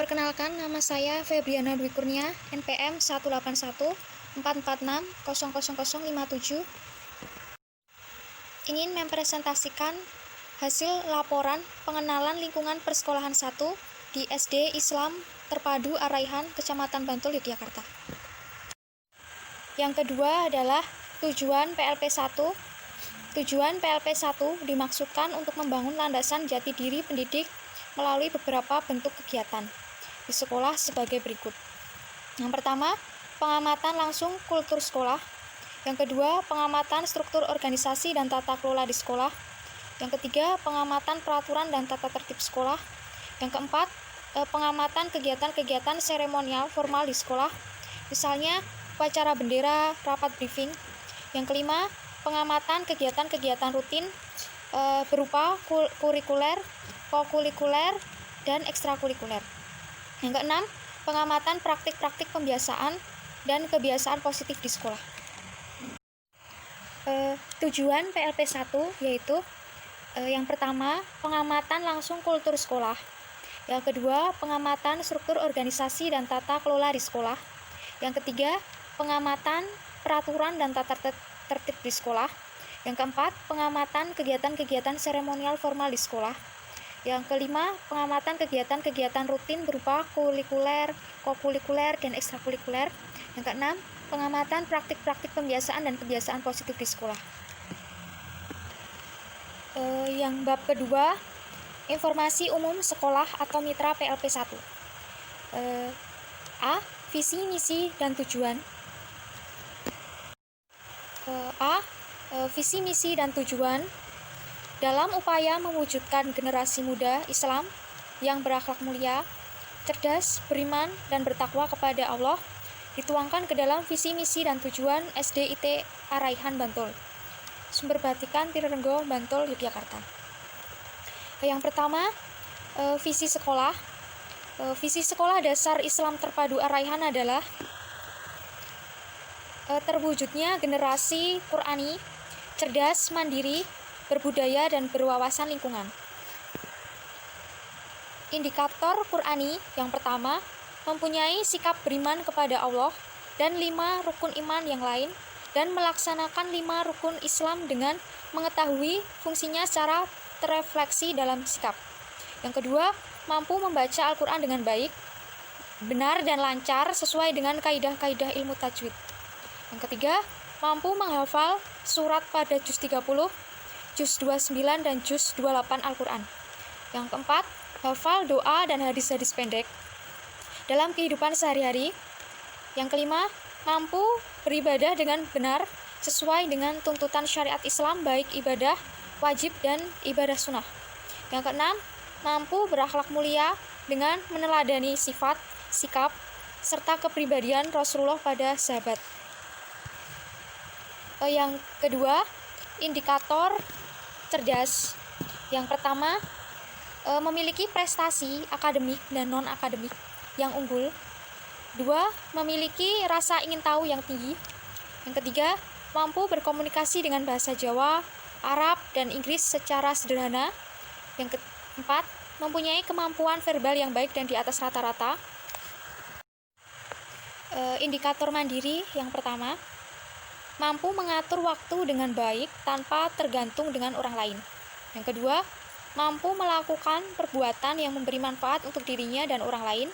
Perkenalkan, nama saya Febriana Dwi Kurnia, NPM 18144600057. Ingin mempresentasikan hasil laporan pengenalan lingkungan persekolahan 1 di SD Islam Terpadu Araihan, Kecamatan Bantul, Yogyakarta. Yang kedua adalah tujuan PLP 1. Tujuan PLP 1 dimaksudkan untuk membangun landasan jati diri pendidik melalui beberapa bentuk kegiatan di sekolah sebagai berikut. Yang pertama, pengamatan langsung kultur sekolah. Yang kedua, pengamatan struktur organisasi dan tata kelola di sekolah. Yang ketiga, pengamatan peraturan dan tata tertib sekolah. Yang keempat, pengamatan kegiatan-kegiatan seremonial formal di sekolah, misalnya upacara bendera, rapat briefing. Yang kelima, pengamatan kegiatan-kegiatan rutin berupa kurikuler, kokurikuler, dan ekstrakurikuler. Yang keenam, pengamatan praktik-praktik pembiasaan dan kebiasaan positif di sekolah. Tujuan PLP 1 yaitu yang pertama, pengamatan langsung kultur sekolah. Yang kedua, pengamatan struktur organisasi dan tata kelola di sekolah. Yang ketiga, pengamatan peraturan dan tata tertib di sekolah. Yang keempat, pengamatan kegiatan-kegiatan seremonial formal di sekolah. Yang kelima, pengamatan kegiatan-kegiatan rutin berupa kurikuler, kokurikuler, dan ekstrakurikuler. Yang keenam, pengamatan praktik-praktik pembiasaan dan kebiasaan positif di sekolah. Yang bab kedua, informasi umum sekolah atau mitra PLP 1. A. Visi, misi, dan tujuan. Visi, misi, dan tujuan. Dalam upaya mewujudkan generasi muda Islam yang berakhlak mulia, cerdas, beriman, dan bertakwa kepada Allah, dituangkan ke dalam visi, misi, dan tujuan SDIT Araihan Bantul, Sumber Batikan Tirerenggo, Bantul, Yogyakarta. Yang pertama, visi sekolah. Visi sekolah dasar Islam Terpadu Araihan adalah terwujudnya generasi Qur'ani, cerdas, mandiri, berbudaya, dan berwawasan lingkungan. Indikator Qur'ani yang pertama, mempunyai sikap beriman kepada Allah dan 5 rukun iman yang lain, dan melaksanakan 5 rukun Islam dengan mengetahui fungsinya secara terefleksi dalam sikap. Yang kedua, mampu membaca Al-Quran dengan baik, benar dan lancar sesuai dengan kaidah-kaidah ilmu tajwid. Yang ketiga, mampu menghafal surat pada juz 30, juz 29, dan juz 28 Al-Quran. Yang keempat, hafal doa dan hadis-hadis pendek dalam kehidupan sehari-hari. Yang kelima, mampu beribadah dengan benar sesuai dengan tuntutan syariat Islam, baik ibadah wajib dan ibadah sunnah. Yang keenam, mampu berakhlak mulia dengan meneladani sifat, sikap, serta kepribadian Rasulullah pada sahabat. Yang kedua, indikator cerdas. Yang pertama, memiliki prestasi akademik dan non-akademik yang unggul. 2. Memiliki rasa ingin tahu yang tinggi. Yang ketiga, mampu berkomunikasi dengan bahasa Jawa, Arab, dan Inggris secara sederhana. Yang keempat, mempunyai kemampuan verbal yang baik dan di atas rata-rata. Indikator mandiri yang pertama, mampu mengatur waktu dengan baik tanpa tergantung dengan orang lain. Yang kedua, mampu melakukan perbuatan yang memberi manfaat untuk dirinya dan orang lain.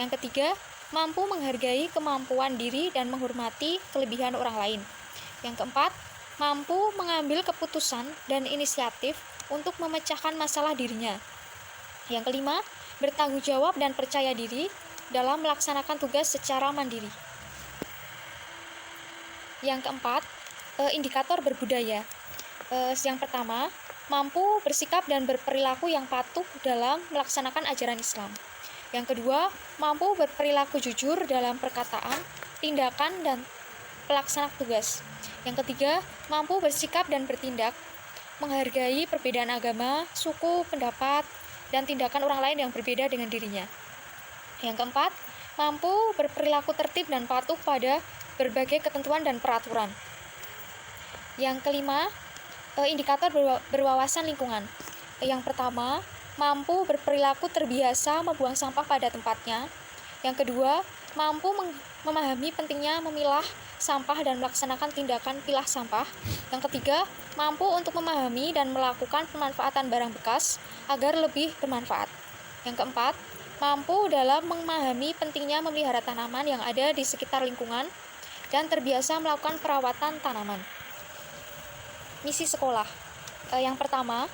Yang ketiga, mampu menghargai kemampuan diri dan menghormati kelebihan orang lain. Yang keempat, mampu mengambil keputusan dan inisiatif untuk memecahkan masalah dirinya. Yang kelima, bertanggung jawab dan percaya diri dalam melaksanakan tugas secara mandiri. Yang keempat, indikator berbudaya. Yang pertama, mampu bersikap dan berperilaku yang patuh dalam melaksanakan ajaran Islam. Yang kedua, mampu berperilaku jujur dalam perkataan, tindakan, dan pelaksana tugas. Yang ketiga, mampu bersikap dan bertindak, menghargai perbedaan agama, suku, pendapat, dan tindakan orang lain yang berbeda dengan dirinya. Yang keempat, mampu berperilaku tertib dan patuh pada berbagai ketentuan dan peraturan. Yang kelima, indikator berwawasan lingkungan. Yang pertama, mampu berperilaku terbiasa membuang sampah pada tempatnya. Yang kedua, mampu memahami pentingnya memilah sampah dan melaksanakan tindakan pilah sampah. Yang ketiga, mampu untuk memahami dan melakukan pemanfaatan barang bekas agar lebih bermanfaat. Yang keempat, mampu dalam memahami pentingnya memelihara tanaman yang ada di sekitar lingkungan dan terbiasa melakukan perawatan tanaman. Misi sekolah. Yang pertama,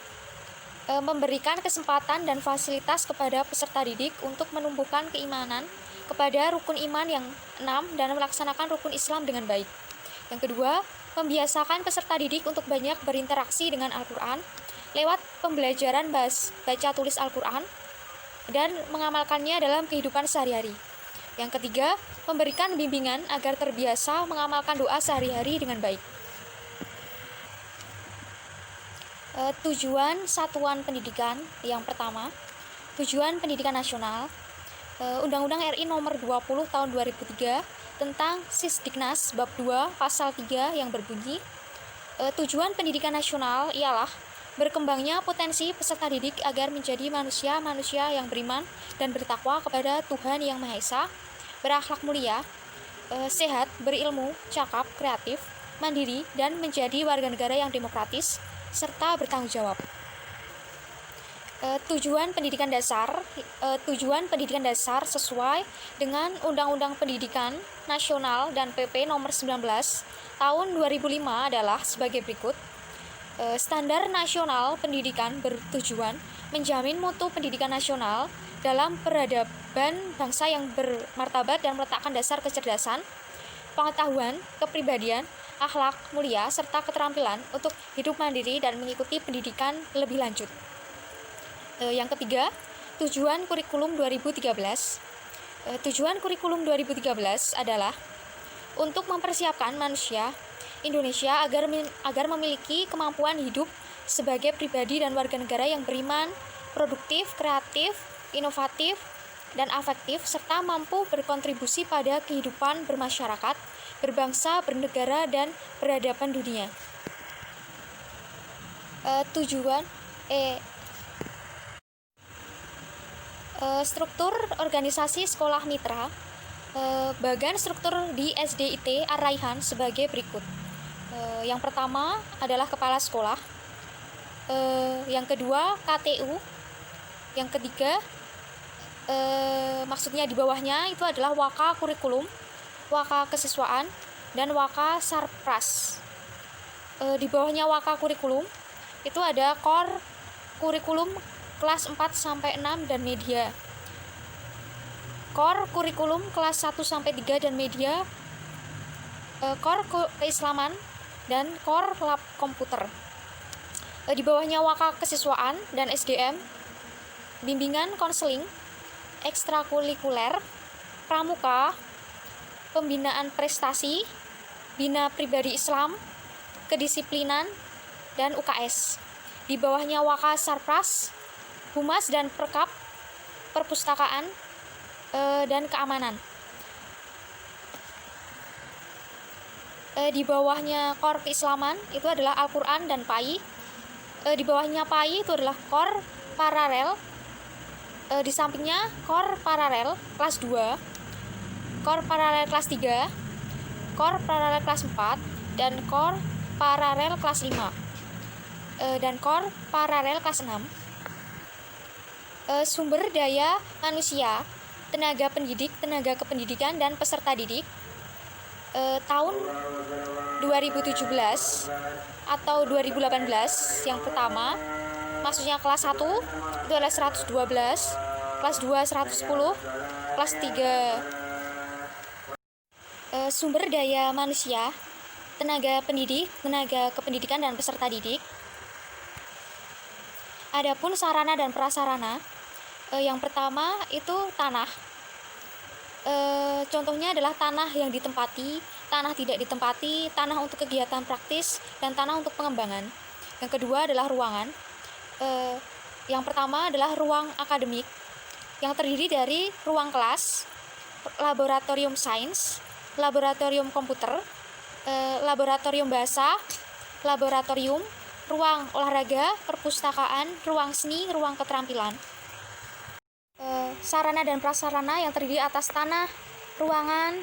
memberikan kesempatan dan fasilitas kepada peserta didik untuk menumbuhkan keimanan kepada rukun iman yang 6 dan melaksanakan rukun Islam dengan baik. Yang kedua, membiasakan peserta didik untuk banyak berinteraksi dengan Al-Quran lewat pembelajaran baca tulis Al-Quran dan mengamalkannya dalam kehidupan sehari-hari. Yang ketiga, memberikan bimbingan agar terbiasa mengamalkan doa sehari-hari dengan baik. Tujuan satuan pendidikan. Yang pertama, tujuan pendidikan nasional. Undang-Undang RI nomor 20 tahun 2003 tentang Sisdiknas bab 2 pasal 3 yang berbunyi, tujuan pendidikan nasional ialah berkembangnya potensi peserta didik agar menjadi manusia-manusia yang beriman dan bertakwa kepada Tuhan Yang Maha Esa, berakhlak mulia, sehat, berilmu, cakap, kreatif, mandiri, dan menjadi warga negara yang demokratis serta bertanggung jawab. Tujuan pendidikan dasar sesuai dengan Undang-Undang Pendidikan Nasional dan PP nomor 19 tahun 2005 adalah sebagai berikut. Standar nasional pendidikan bertujuan menjamin mutu pendidikan nasional dalam peradaban bangsa yang bermartabat dan meletakkan dasar kecerdasan, pengetahuan, kepribadian, akhlak mulia, serta keterampilan untuk hidup mandiri dan mengikuti pendidikan lebih lanjut. Yang ketiga, tujuan kurikulum 2013. Tujuan kurikulum 2013 adalah untuk mempersiapkan manusia Indonesia agar memiliki kemampuan hidup sebagai pribadi dan warga negara yang beriman, produktif, kreatif, inovatif, dan afektif, serta mampu berkontribusi pada kehidupan bermasyarakat, berbangsa, bernegara, dan peradaban dunia. Struktur organisasi sekolah mitra. Bagan struktur di SDIT Ar-Raihan sebagai berikut. Yang pertama adalah kepala sekolah. Yang kedua KTU. Yang ketiga maksudnya di bawahnya itu adalah Waka Kurikulum, Waka Kesiswaan, dan Waka Sarpras. Di bawahnya Waka Kurikulum itu ada Kor Kurikulum kelas 4 sampai 6 dan media. Kor Kurikulum kelas 1 sampai 3 dan media. Kor Keislaman dan Kor Lab Komputer. Di bawahnya Waka Kesiswaan dan SDM, bimbingan konseling, ekstrakurikuler, pramuka, pembinaan prestasi, bina pribadi Islam, kedisiplinan, dan UKS. Di bawahnya Waka Sarpras, Humas dan Perkap, perpustakaan, dan keamanan. Di bawahnya Kor Keislaman itu adalah Al-Quran dan PAI. Di bawahnya PAI itu adalah Kor Paralel. Di sampingnya Kor Paralel kelas 2, Kor Paralel kelas 3, Kor Paralel kelas 4, dan Kor Paralel kelas 5, dan Kor Paralel kelas 6. Sumber daya manusia, tenaga pendidik, tenaga kependidikan, dan peserta didik. Tahun 2017 atau 2018 yang pertama, maksudnya kelas 1 itu adalah 112, kelas 2 110, kelas 3 sumber daya manusia, tenaga pendidik, tenaga kependidikan, dan peserta didik. Adapun sarana dan prasarana, yang pertama itu tanah. Contohnya adalah tanah yang ditempati, tanah tidak ditempati, tanah untuk kegiatan praktis, dan tanah untuk pengembangan. Yang kedua adalah ruangan. Yang pertama adalah ruang akademik, yang terdiri dari ruang kelas, laboratorium sains, laboratorium komputer, laboratorium bahasa, laboratorium, ruang olahraga, perpustakaan, ruang seni, ruang keterampilan. Sarana dan prasarana yang terdiri atas tanah, ruangan,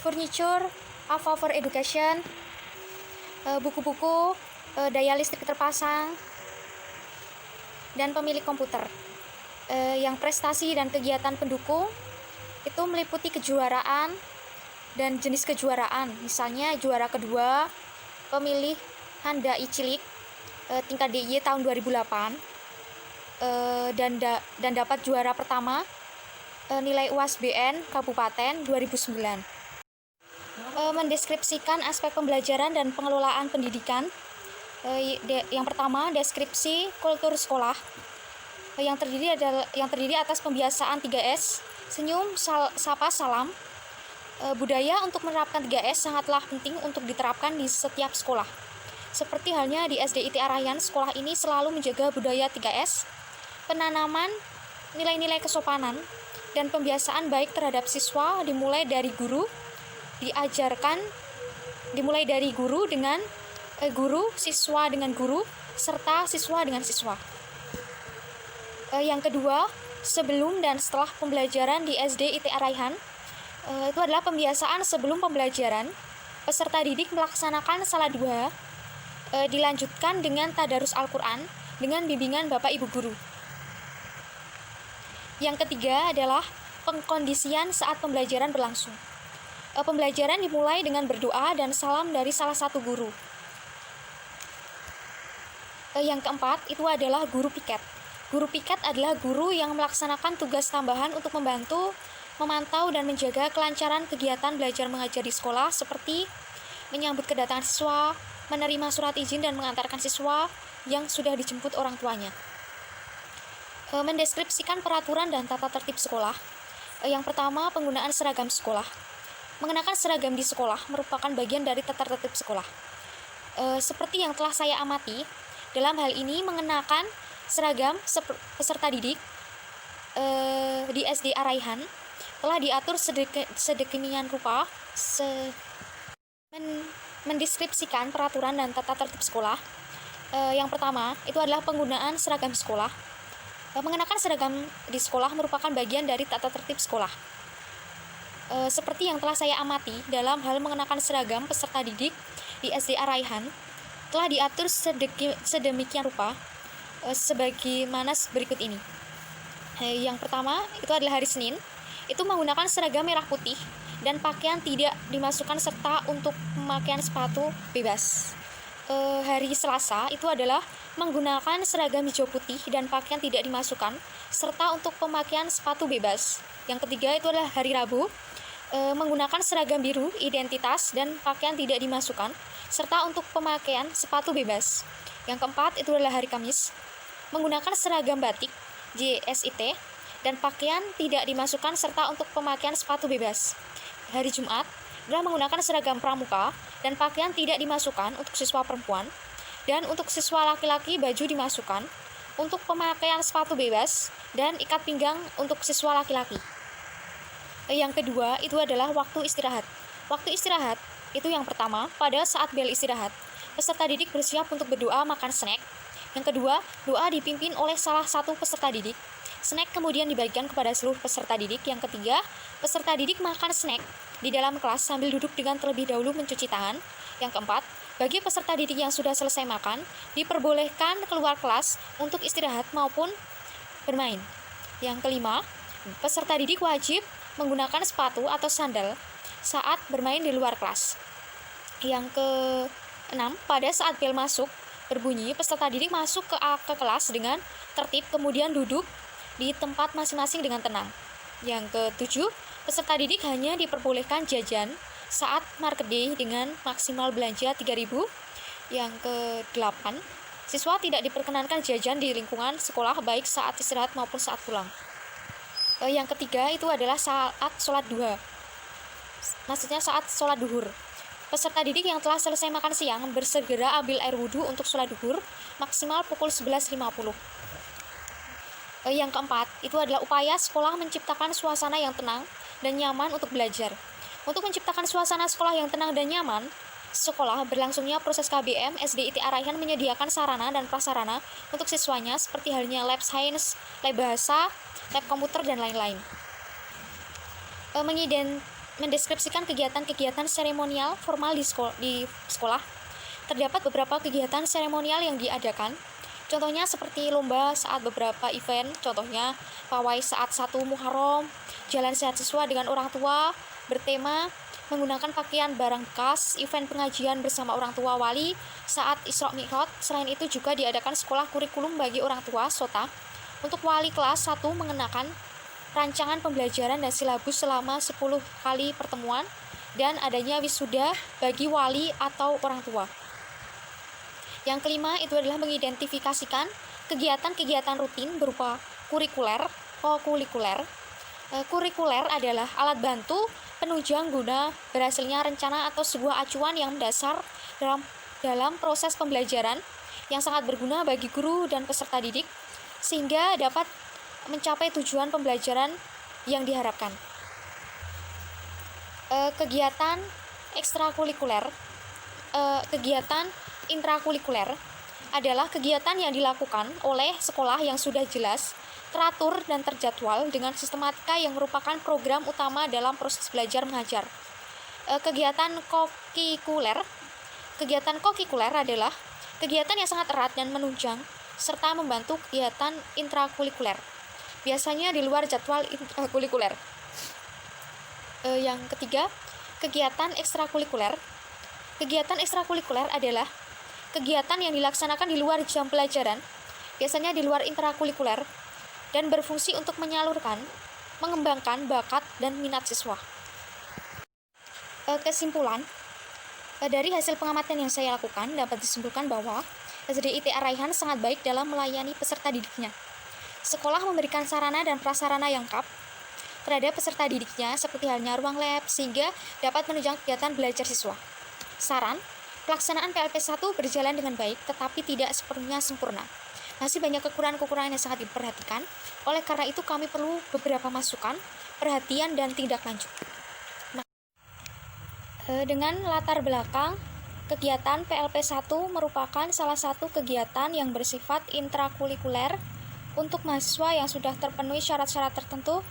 furniture, for education, buku-buku, daya listrik terpasang, dan pemilik komputer. Yang prestasi dan kegiatan pendukung itu meliputi kejuaraan dan jenis kejuaraan, misalnya juara kedua pemilih Handai Cilik tingkat DIY tahun 2008, dan dapat juara pertama nilai UAS BN Kabupaten 2009. Mendeskripsikan aspek pembelajaran dan pengelolaan pendidikan. Yang pertama, deskripsi kultur sekolah yang terdiri atas pembiasaan 3S, senyum, sapa, salam. Budaya untuk menerapkan 3S sangatlah penting untuk diterapkan di setiap sekolah. Seperti halnya di SDIT Arahyan, sekolah ini selalu menjaga budaya 3S, penanaman nilai-nilai kesopanan, dan pembiasaan baik terhadap siswa dimulai dari guru dengan guru, siswa dengan guru, serta siswa dengan siswa. Yang kedua, sebelum dan setelah pembelajaran di SD IT Araihan, itu adalah pembiasaan sebelum pembelajaran. Peserta didik melaksanakan salat duha, dilanjutkan dengan tadarus Al-Quran dengan bimbingan Bapak Ibu Guru. Yang ketiga adalah pengkondisian saat pembelajaran berlangsung. Pembelajaran dimulai dengan berdoa dan salam dari salah satu guru. Yang keempat itu adalah guru piket. Guru piket adalah guru yang melaksanakan tugas tambahan untuk membantu, memantau, dan menjaga kelancaran kegiatan belajar mengajar di sekolah, seperti menyambut kedatangan siswa, menerima surat izin, dan mengantarkan siswa yang sudah dijemput orang tuanya. Mendeskripsikan peraturan dan tata tertib sekolah. Yang pertama, penggunaan seragam sekolah. Mengenakan seragam di sekolah merupakan bagian dari tata tertib sekolah. Seperti yang telah saya amati, dalam hal ini mengenakan seragam peserta didik di SD Araihan telah diatur sedemikian rupa mendeskripsikan peraturan dan tata tertib sekolah. Yang pertama itu adalah penggunaan seragam sekolah. Mengenakan seragam di sekolah merupakan bagian dari tata tertib sekolah. Seperti yang telah saya amati, dalam hal mengenakan seragam peserta didik di SD Araihan telah diatur sedemikian rupa sebagaimana berikut ini. Yang pertama itu adalah hari Senin, itu menggunakan seragam merah putih dan pakaian tidak dimasukkan serta untuk pemakaian sepatu bebas. Hari Selasa itu adalah menggunakan seragam hijau putih dan pakaian tidak dimasukkan serta untuk pemakaian sepatu bebas. Yang ketiga itu adalah hari Rabu, menggunakan seragam biru identitas dan pakaian tidak dimasukkan serta untuk pemakaian sepatu bebas. Yang keempat itu adalah hari Kamis, menggunakan seragam batik JSIT dan pakaian tidak dimasukkan serta untuk pemakaian sepatu bebas. Hari Jumat adalah menggunakan seragam pramuka dan pakaian tidak dimasukkan untuk siswa perempuan, dan untuk siswa laki-laki baju dimasukkan untuk pemakaian sepatu bebas dan ikat pinggang untuk siswa laki-laki. Yang kedua itu adalah waktu istirahat. Waktu istirahat itu yang pertama, pada saat bel istirahat, peserta didik bersiap untuk berdoa, makan snack. Yang kedua, doa dipimpin oleh salah satu peserta didik. Snack kemudian dibagikan kepada seluruh peserta didik. Yang ketiga, peserta didik makan snack di dalam kelas sambil duduk dengan terlebih dahulu mencuci tangan. Yang keempat, bagi peserta didik yang sudah selesai makan, diperbolehkan keluar kelas untuk istirahat maupun bermain. Yang kelima, peserta didik wajib menggunakan sepatu atau sandal saat bermain di luar kelas. Yang keenam, pada saat bel masuk berbunyi, peserta didik masuk ke kelas dengan tertib, kemudian duduk di tempat masing-masing dengan tenang. Yang ketujuh, peserta didik hanya diperbolehkan jajan saat market day dengan maksimal belanja 3.000. Yang ke-8, siswa tidak diperkenankan jajan di lingkungan sekolah baik saat istirahat maupun saat pulang. Yang ketiga itu adalah saat sholat duha. Maksudnya saat sholat duhur. Peserta didik yang telah selesai makan siang bersegera ambil air wudhu untuk sholat duhur maksimal pukul 11.50. Yang keempat, itu adalah upaya sekolah menciptakan suasana yang tenang dan nyaman untuk belajar. Untuk menciptakan suasana sekolah yang tenang dan nyaman, sekolah berlangsungnya proses KBM, SD ITA Raihan menyediakan sarana dan prasarana untuk siswanya seperti halnya lab sains, lab bahasa, lab komputer, dan lain-lain. Mendeskripsikan kegiatan-kegiatan seremonial formal di sekolah, terdapat beberapa kegiatan seremonial yang diadakan. Contohnya seperti lomba saat beberapa event, contohnya pawai saat 1 Muharram, jalan sehat siswa dengan orang tua, bertema menggunakan pakaian barang bekas, event pengajian bersama orang tua wali saat Isra Mi'raj. Selain itu juga diadakan sekolah kurikulum bagi orang tua SOTA untuk wali kelas 1 mengenakan rancangan pembelajaran dan silabus selama 10 kali pertemuan, dan adanya wisuda bagi wali atau orang tua. Yang kelima itu adalah mengidentifikasikan kegiatan-kegiatan rutin berupa kurikuler, kokulikuler. Kurikuler adalah alat bantu penunjang guna berhasilnya rencana atau sebuah acuan yang mendasar dalam proses pembelajaran yang sangat berguna bagi guru dan peserta didik sehingga dapat mencapai tujuan pembelajaran yang diharapkan. Kegiatan ekstrakurikuler, kegiatan intrakurikuler adalah kegiatan yang dilakukan oleh sekolah yang sudah jelas, teratur, dan terjadwal dengan sistematika yang merupakan program utama dalam proses belajar mengajar. Kegiatan kokikuler adalah kegiatan yang sangat erat dan menunjang serta membantu kegiatan intrakurikuler, biasanya di luar jadwal intrakurikuler. Yang ketiga, kegiatan ekstrakurikuler. Kegiatan ekstrakurikuler adalah kegiatan yang dilaksanakan di luar jam pelajaran, biasanya di luar intrakurikuler, dan berfungsi untuk menyalurkan, mengembangkan bakat dan minat siswa. Kesimpulan, dari hasil pengamatan yang saya lakukan dapat disimpulkan bahwa SD ITA Raihan sangat baik dalam melayani peserta didiknya. Sekolah memberikan sarana dan prasarana yang lengkap terhadap peserta didiknya seperti halnya ruang lab sehingga dapat menunjang kegiatan belajar siswa. Saran, pelaksanaan PLP 1 berjalan dengan baik tetapi tidak sepenuhnya sempurna. Masih banyak kekurangan-kekurangan yang sangat diperhatikan. Oleh karena itu kami perlu beberapa masukan, perhatian, dan tindak lanjut. Dengan latar belakang, kegiatan PLP 1 merupakan salah satu kegiatan yang bersifat intrakurikuler untuk mahasiswa yang sudah terpenuhi syarat-syarat tertentu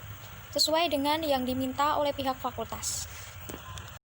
sesuai dengan yang diminta oleh pihak fakultas.